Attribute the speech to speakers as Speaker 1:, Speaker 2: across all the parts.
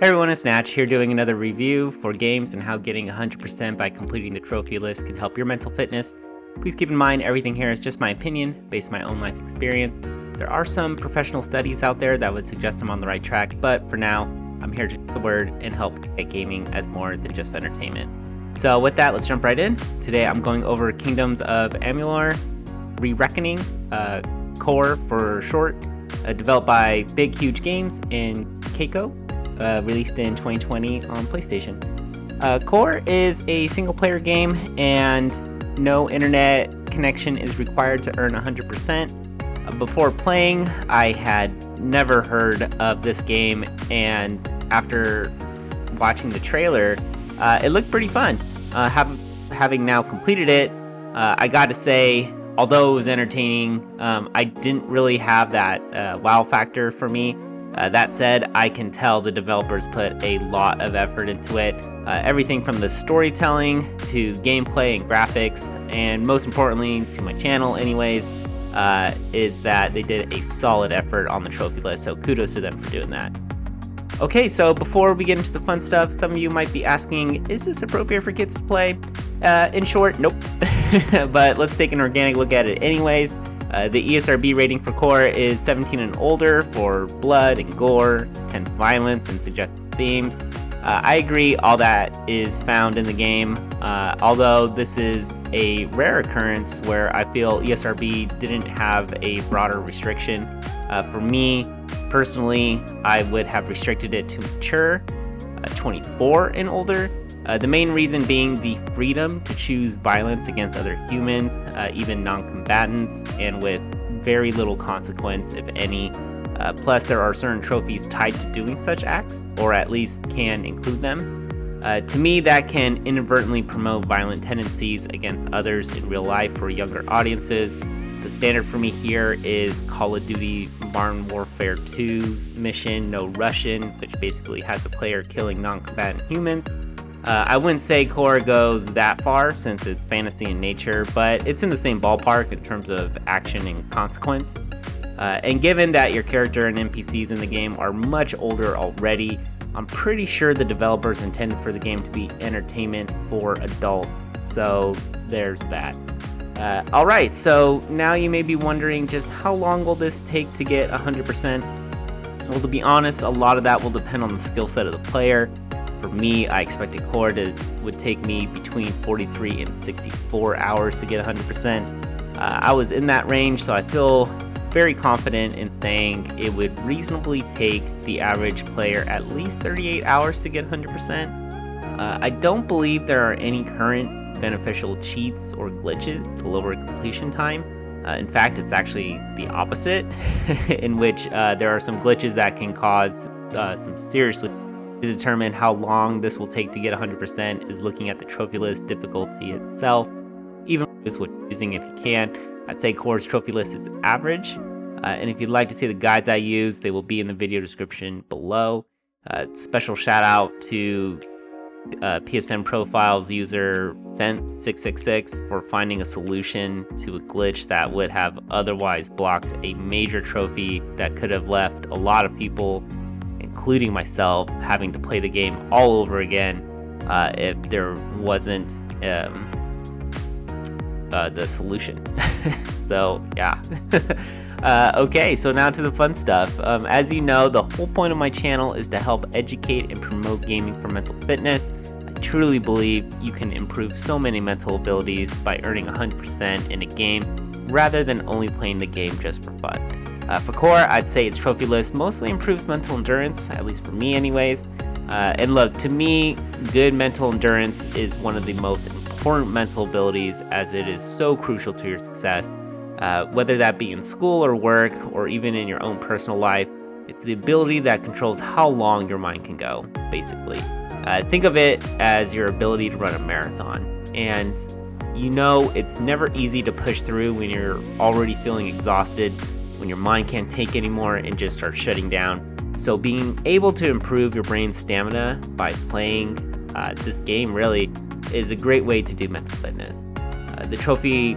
Speaker 1: Hey everyone, it's Natch here doing another review for games and how getting 100% by completing the trophy list can help your mental fitness. Please keep in mind everything here is just my opinion, based on my own life experience. There are some professional studies out there that would suggest I'm on the right track, but for now, I'm here to do the word and help get gaming as more than just entertainment. So with that, let's jump right in. Today I'm going over Kingdoms of Amalur, Re-Reckoning, Core for short, developed by Big Huge Games and Keiko. Released in 2020 on PlayStation. Core is a single-player game, and no internet connection is required to earn 100%. Before playing, I had never heard of this game, and after watching the trailer, it looked pretty fun. Having now completed it, I gotta say, although it was entertaining, I didn't really have that wow factor for me. That said, I can tell the developers put a lot of effort into it. Everything from the storytelling to gameplay and graphics, and most importantly to my channel anyways, is that they did a solid effort on the trophy list, so kudos to them for doing that. Okay, so before we get into the fun stuff, some of you might be asking, is this appropriate for kids to play? In short, nope. But let's take an organic look at it anyways. The ESRB rating for Core is 17 and older for blood and gore, intense violence, and suggestive themes. I agree, all that is found in the game, although this is a rare occurrence where I feel ESRB didn't have a broader restriction. For me, personally, I would have restricted it to mature, 24 and older. The main reason being the freedom to choose violence against other humans, even non-combatants, and with very little consequence, if any. Plus, there are certain trophies tied to doing such acts, or at least can include them. To me, that can inadvertently promote violent tendencies against others in real life for younger audiences. The standard for me here is Call of Duty Modern Warfare 2's mission No Russian, which basically has the player killing non-combatant humans. I wouldn't say Core goes that far since it's fantasy in nature, but it's in the same ballpark in terms of action and consequence. And given that your character and NPCs in the game are much older already, I'm pretty sure the developers intended for the game to be entertainment for adults. So there's that. Alright, so now you may be wondering just how long will this take to get 100%? Well, to be honest, a lot of that will depend on the skill set of the player. For me, I expected Core would take me between 43 and 64 hours to get 100%. I was in that range, so I feel very confident in saying it would reasonably take the average player at least 38 hours to get 100%. I don't believe there are any current beneficial cheats or glitches to lower completion time. In fact, it's actually the opposite, in which there are some glitches that can cause some seriously. To determine how long this will take to get 100% is looking at the trophy list difficulty itself. Even with what you're using, if you can, I'd say Core's trophy list is average. And if you'd like to see the guides I use, they will be in the video description below. Special shout out to PSN Profiles user Fent666 for finding a solution to a glitch that would have otherwise blocked a major trophy that could have left a lot of people, including myself, having to play the game all over again if there wasn't the solution. So yeah. Okay, so now to the fun stuff. As you know, the whole point of my channel is to help educate and promote gaming for mental fitness. I truly believe you can improve so many mental abilities by earning 100% in a game rather than only playing the game just for fun. For Core, I'd say its trophy list mostly improves mental endurance, at least for me anyways. And look, to me, good mental endurance is one of the most important mental abilities, as it is so crucial to your success. Whether that be in school or work, or even in your own personal life, it's the ability that controls how long your mind can go, basically. Think of it as your ability to run a marathon. And you know it's never easy to push through when you're already feeling exhausted, when your mind can't take anymore and just starts shutting down. So being able to improve your brain's stamina by playing this game really is a great way to do mental fitness. The trophy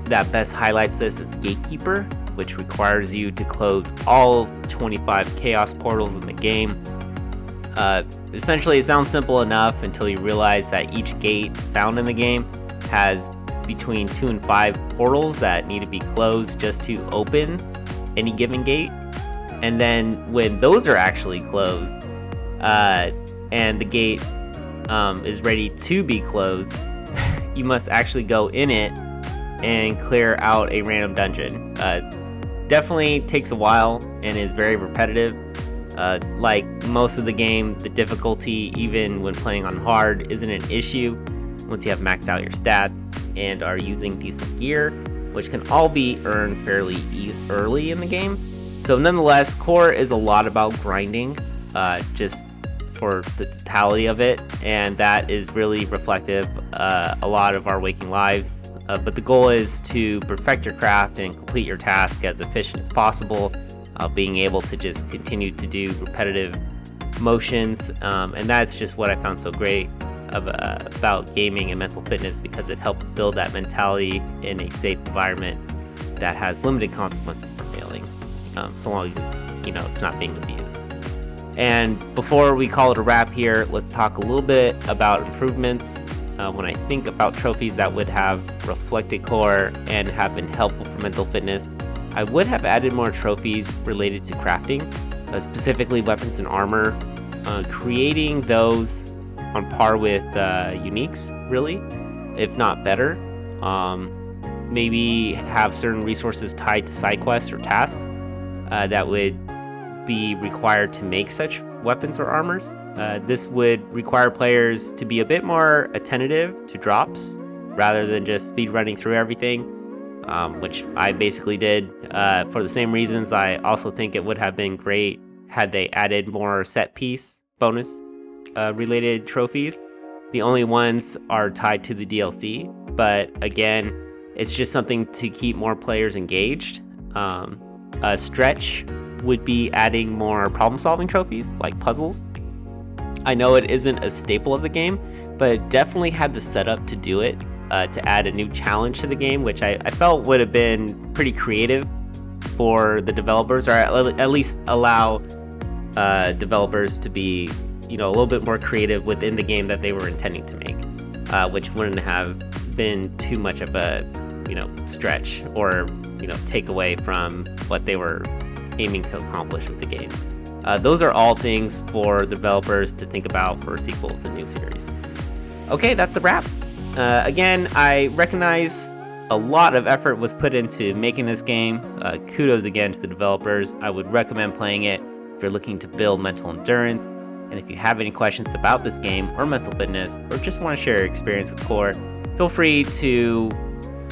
Speaker 1: that best highlights this is Gatekeeper, which requires you to close all 25 chaos portals in the game. Essentially, it sounds simple enough until you realize that each gate found in the game has between 2 and 5 portals that need to be closed just to open any given gate. And then when those are actually closed, and the gate is ready to be closed, you must actually go in it and clear out a random dungeon. Definitely takes a while and is very repetitive. Like most of the game, the difficulty, even when playing on hard, isn't an issue once you have maxed out your stats and are using decent gear, which can all be earned fairly early in the game. So nonetheless, core is a lot about grinding, just for the totality of it, and that is really reflective a lot of our waking lives. But the goal is to perfect your craft and complete your task as efficient as possible, being able to just continue to do repetitive motions, and that's just what I found so great about gaming and mental fitness, because it helps build that mentality in a safe environment that has limited consequences for failing, so long as it's not being abused. And before we call it a wrap here, let's talk a little bit about improvements. When I think about trophies that would have reflected core and have been helpful for mental fitness, I would have added more trophies related to crafting, specifically weapons and armor, creating those on par with uniques, really, if not better. Maybe have certain resources tied to side quests or tasks that would be required to make such weapons or armors. This would require players to be a bit more attentive to drops rather than just speed running through everything, which I basically did. For the same reasons, I also think it would have been great had they added more set piece bonus related trophies. The only ones are tied to the DLC, but again, it's just something to keep more players engaged. A stretch would be adding more problem-solving trophies, like puzzles. I know it isn't a staple of the game, but it definitely had the setup to do it, to add a new challenge to the game, which I felt would have been pretty creative for the developers, or at least allow developers to be, a little bit more creative within the game that they were intending to make, which wouldn't have been too much of a, stretch or, take away from what they were aiming to accomplish with the game. Those are all things for developers to think about for sequels and new series. Okay, that's a wrap. Again, I recognize a lot of effort was put into making this game. Kudos again to the developers. I would recommend playing it if you're looking to build mental endurance. And if you have any questions about this game or mental fitness, or just want to share your experience with core, feel free to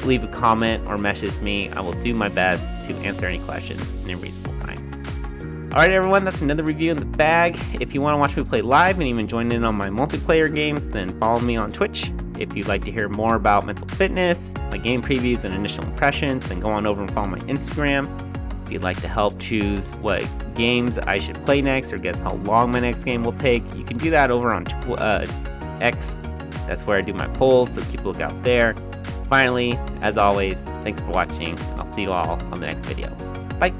Speaker 1: leave a comment or message me. I will do my best to answer any questions in a reasonable time. Alright everyone, that's another review in the bag. If you want to watch me play live and even join in on my multiplayer games, then follow me on Twitch. If you'd like to hear more about mental fitness, my game previews and initial impressions, then go on over and follow my Instagram. If you'd like to help choose what games I should play next, or guess how long my next game will take, you can do that over on X. That's where I do my polls, so keep a lookout there. Finally, as always, thanks for watching, and I'll see you all on the next video. Bye!